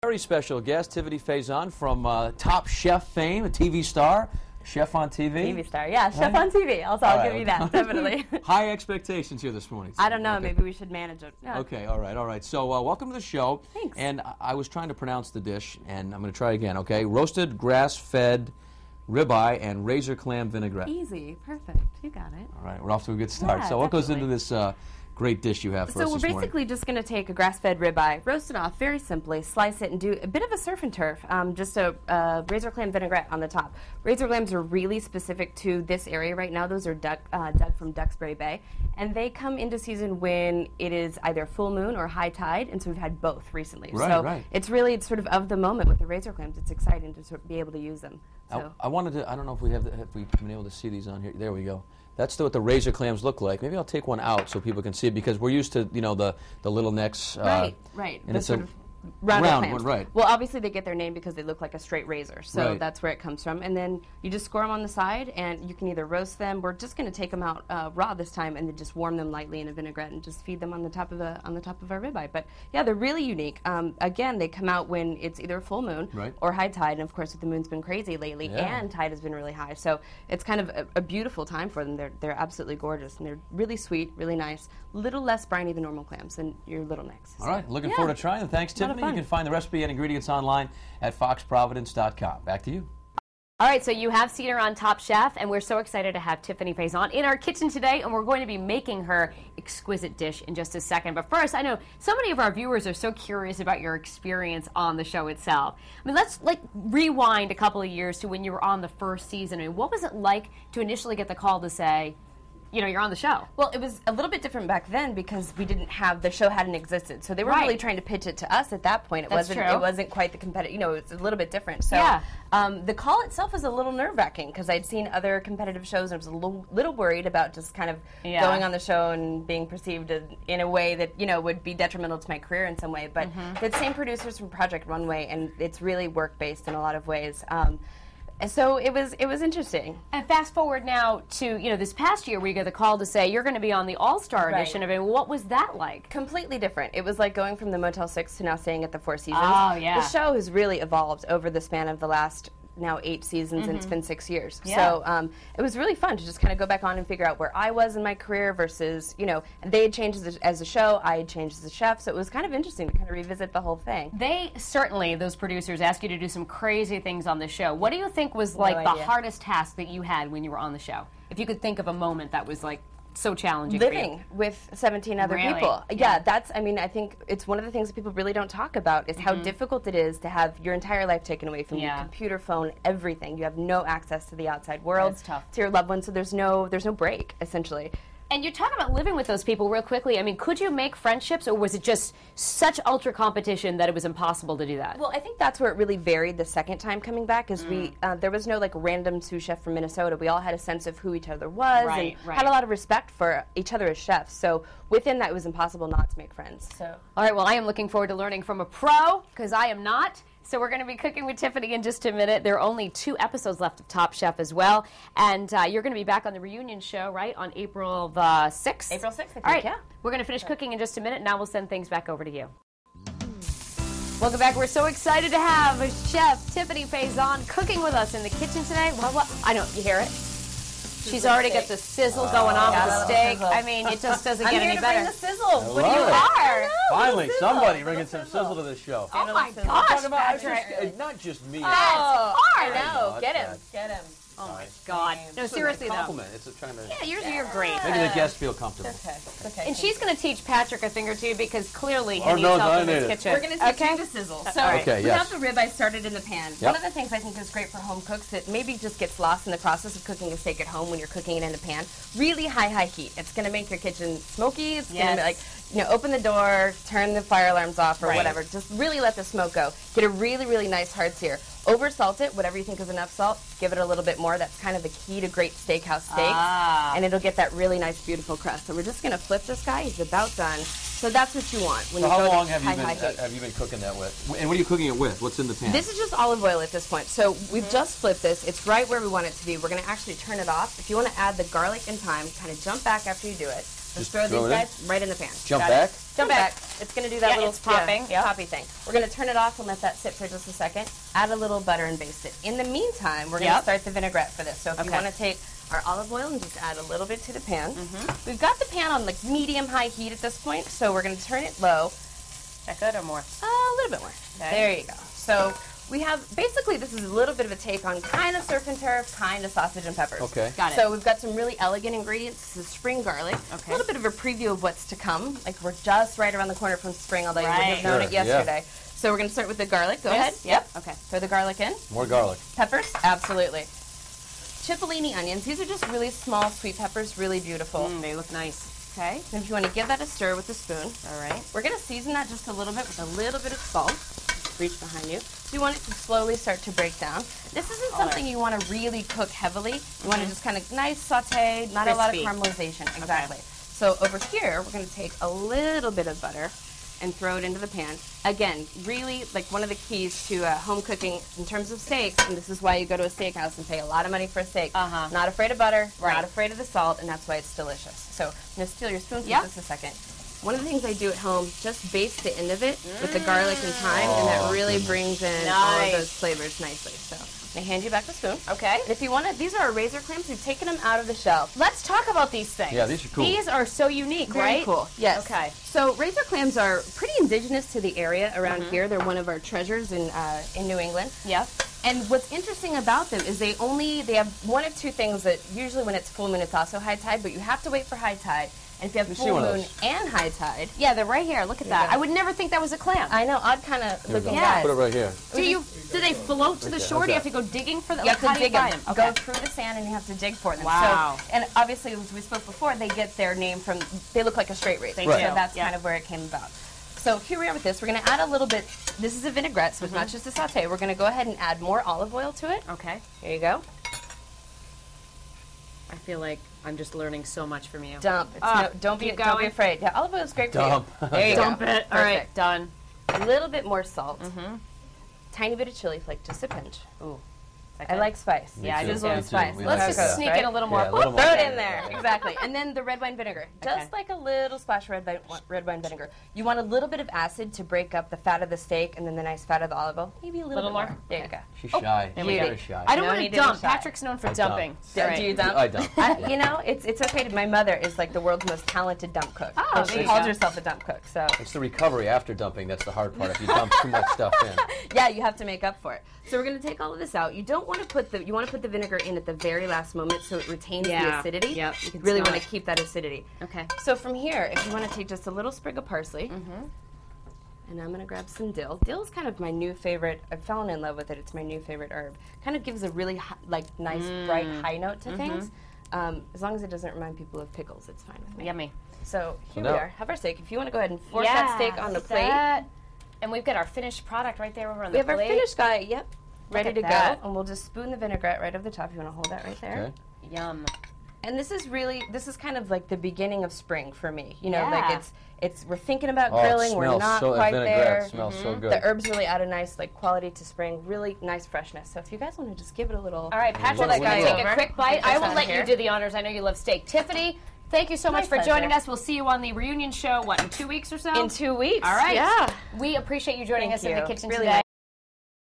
Very special guest, Tiffani Faison from Top Chef fame, a TV star, chef on TV. TV star, yeah, chef on TV. I'll give you that, definitely. High expectations here this morning. I don't know, maybe we should manage it. Yeah. Okay, all right. So welcome to the show. Thanks. And I was trying to pronounce the dish, and I'm going to try again, okay? Roasted grass-fed ribeye and razor clam vinaigrette. Easy, perfect, you got it. All right, we're off to a good start. Yeah, So what goes into definitely. this great dish you have for us So this we're morning? basically just going to take a grass-fed ribeye, roast it off very simply, slice it, and do a bit of a surf and turf, just a razor clam vinaigrette on the top. Razor clams are really specific to this area right now. Those are dug from Duxbury Bay, and they come into season when it is either full moon or high tide, and so we've had both recently. Right. It's really sort of the moment with the razor clams. It's exciting to sort of be able to use them. So. I wanted to, I don't know if we've been able to see these on here. There we go. That's what the razor clams look like. Maybe I'll take one out so people can see it, because we're used to, you know, the little necks. Right. And the it's sort a of round clams. one, right. Well, obviously they get their name because they look like a straight razor, so Right. that's where it comes from. And then you just score them on the side, and you can either roast them. We're just going to take them out raw this time, and then just warm them lightly in a vinaigrette and just feed them on the top of our ribeye. But yeah, they're really unique. Again, they come out when it's either full moon Right. or high tide, and of course, the moon's been crazy lately, Yeah. and tide has been really high. So it's kind of a beautiful time for them. They're absolutely gorgeous, and they're really sweet, really nice. Little less briny than normal clams than your little necks. All right, looking Yeah. forward to trying them. Thanks, A lot of Tiffani. You fun. can find the recipe and ingredients online at foxprovidence.com. Back to you. All right, so you have seen her on Top Chef, and we're so excited to have Tiffani Faison in our kitchen today, and we're going to be making her exquisite dish in just a second. But first, I know so many of our viewers are so curious about your experience on the show itself. I mean, let's rewind a couple of years to when you were on the first season. I mean, what was it like to initially get the call to say, you know, you're on the show? Well, it was a little bit different back then because we didn't have, the show hadn't existed. So they were Right. really trying to pitch it to us at that point. That's true. It wasn't quite the competitive, you know, it's a little bit different. So Yeah. the call itself was a little nerve-wracking because I'd seen other competitive shows and I was a little worried about just kind of Yeah. going on the show and being perceived in a way that, you know, would be detrimental to my career in some way. But the same producers from Project Runway, and it's really work-based in a lot of ways. So it was interesting. And fast forward now to, you know, this past year where you get the call to say you're going to be on the All-Star Right. edition of it. What was that like? Completely different. It was like going from the Motel 6 to now staying at the Four Seasons. Oh, yeah. The show has really evolved over the span of the last now 8 seasons, and it's been 6 years. Yeah. So it was really fun to just kind of go back on and figure out where I was in my career versus, you know, they had changed as a show, I had changed as a chef, so it was kind of interesting to kind of revisit the whole thing. They certainly, those producers, asked you to do some crazy things on the show. What do you think was like the idea. hardest task that you had when you were on the show? If you could think of a moment that was like so challenging for Living with 17 other Really? people. Yeah. That's, I mean, I think it's one of the things that people really don't talk about is how difficult it is to have your entire life taken away from your Yeah. computer, phone, everything. You have no access to the outside world, That's tough. to your loved ones, so there's no break, essentially. And you're talking about living with those people real quickly. I mean, could you make friendships, or was it just such ultra competition that it was impossible to do that? Well, I think that's where it really varied the second time coming back, is there was no like random sous chef from Minnesota. We all had a sense of who each other was Right, and right. had a lot of respect for each other as chefs. So within that, it was impossible not to make friends. So. All right, well, I am looking forward to learning from a pro, because I am not. So we're going to be cooking with Tiffani in just a minute. There are only 2 episodes left of Top Chef as well. And you're going to be back on the reunion show, right, on April the 6th? April 6th, I think, All right, yeah. We're going to finish cooking in just a minute. Now we'll send things back over to you. Welcome back. We're so excited to have Chef Tiffani Faison cooking with us in the kitchen today. What? I know, you hear it? She's already got the sizzle going on with the steak. I mean, it just doesn't get any better. sizzle. What do you are? Finally, somebody bringing some sizzle to this show. Oh my Talking gosh, about, Patrick. not just me. That's hard. I know. that's Get him. bad. Get him. Oh my God. No, It's a seriously though. compliment. It's trying to Yeah, you're great. make the guests feel comfortable. Okay. And she's going to teach Patrick a thing or two, because clearly he Lord needs knows help I in this need it. kitchen. We're going to teach Okay? you the sizzle. So Okay, we yes. have the ribeye started in the pan. Yep. One of the things I think is great for home cooks that maybe just gets lost in the process of cooking a steak at home when you're cooking it in a pan. Really high heat. It's going to make your kitchen smoky. It's going to be like, you know, open the door, turn the fire alarms off or Right. whatever. Just really let the smoke go. Get a really nice hard sear. Over salt it, whatever you think is enough salt. Give it a little bit more. That's kind of the key to great steakhouse steaks. Ah. And it'll get that really nice, beautiful crust. So we're just going to flip this guy. He's about done. So that's what you want when So you how go long to have high heat. you been cooking that with? And what are you cooking it with? What's in the pan? This is just olive oil at this point. So we've just flipped this. It's right where we want it to be. We're going to actually turn it off. If you want to add the garlic and thyme, kind of jump back after you do it. Just throw throw these it in? guys right in the pan. Jump Got back? it. Jump back. It's going to do that little it's popping. poppy thing. We're going to turn it off and let that sit for just a second. Add a little butter and baste it. In the meantime, we're going to start the vinaigrette for this. So if you want to take our olive oil and just add a little bit to the pan. We've got the pan on like medium-high heat at this point, so we're going to turn it low. Is that good or more? A little bit more. Okay. There you go. So we have, basically this is a little bit of a take on kind of surf and turf, kind of sausage and peppers. Okay. Got it. So we've got some really elegant ingredients. This is spring garlic. Okay. A little bit of a preview of what's to come. Like we're just right around the corner from spring, although you wouldn't have known it yesterday. So we're going to start with the garlic. Go ahead. Yep. Okay. Throw the garlic in. More garlic. Peppers. Absolutely. Cipollini onions. These are just really small sweet peppers, really beautiful. They look nice. Okay. And if you want to give that a stir with a spoon. All right. We're going to season that just a little bit with a little bit of salt. Just reach behind you. So you want it to slowly start to break down. This isn't something you want to really cook heavily. You want to just kind of nice saute, not a lot of caramelization. Exactly. So over here, we're going to take a little bit of butter and throw it into the pan. Again, really, like one of the keys to home cooking in terms of steaks, and this is why you go to a steakhouse and pay a lot of money for a steak. Not afraid of butter, not afraid of the salt, and that's why it's delicious. So I'm going to steal your spoon for just a second. One of the things I do at home, just baste the end of it with the garlic and thyme, and that really brings in all of those flavors nicely. So I'm going to hand you back the spoon. Okay. And if you want to, these are our razor clams. We've taken them out of the shell. Let's talk about these things. Yeah, these are cool. These are so unique, Very right? cool. Yes. Okay. So razor clams are pretty indigenous to the area around here. They're one of our treasures in New England. Yep. And what's interesting about them is they have one of two things that usually when it's full moon, it's also high tide, but you have to wait for high tide. And if you have full moon and high tide. Yeah, they're right here. Look at that. I would never think that was a clam. I know, odd kind of looking Yeah. guys. Put it right here. Do they float to the shore? Do you have to go digging for them? You have to dig them. Okay. Go through the sand and you have to dig for them. Wow. So, and obviously, as we spoke before, they get their name from, they look like a straight razor. They do. So that's kind of where it came about. So here we are with this. We're going to add a little bit, this is a vinaigrette, so it's not just a saute. We're going to go ahead and add more olive oil to it. Okay. Here you go. I feel like I'm just learning so much from you. Dump. Don't be afraid. Yeah, olive oil is great Dump. for you. There you Dump go. it. All right, done. A little bit more salt. Tiny bit of chili flake, just a pinch. Ooh. I like spice. Yeah, I do. Sizzle and spice. Let's just sneak in a little more. Yeah, a little more. Throw it in there. Exactly. And then the red wine vinegar. Just like a little splash of red wine vinegar. You want a little bit of acid to break up the fat of the steak and then the nice fat of the olive oil. Maybe a little bit more. There you go. She's shy. there She's we go. very shy. I don't No want need to to be dump. shy. Patrick's known for dumping. Do you dump? I dump. You know, it's okay. My mother is like the world's most talented dump cook. Oh, And there she you calls go. herself a dump cook. So It's the recovery after dumping that's the hard part. If you dump too much stuff in. yeah, you have to make up for it. So we're going to take all of this out. You don't want to put you want to put the vinegar in at the very last moment so it retains the acidity. Yep. You really want to keep that acidity. Okay. So from here, if you want to take just a little sprig of parsley, and I'm going to grab some dill. Dill is kind of my new favorite. I've fallen in love with it. It's my new favorite herb. Kind of gives a really nice, bright, high note to things. As long as it doesn't remind people of pickles, it's fine with me. Yummy. So here we now- are. Have our steak. If you want to go ahead and force that steak on the plate. And we've got our finished product right there over on We the have plate. our finished guy, yep, ready at to that. go. And we'll just spoon the vinaigrette right over the top. You want to hold that right there? Okay. Yum. And this is kind of like the beginning of spring for me. You know, Yeah. like we're thinking about Oh, grilling. it We're smells not so, quite vinaigrette there. smells so good. The herbs really add a nice quality to spring. Really nice freshness. So if you guys want to just give it a little. All right, Patrick, that we're going guy to take over. a quick bite. Put I this will on let here. you do the honors. I know you love steak. Tiffany, thank you so much for pleasure. joining us. We'll see you on the reunion show, in 2 weeks or so? In 2 weeks. All right. Yeah. We appreciate you joining Thank us in the you. kitchen Really today.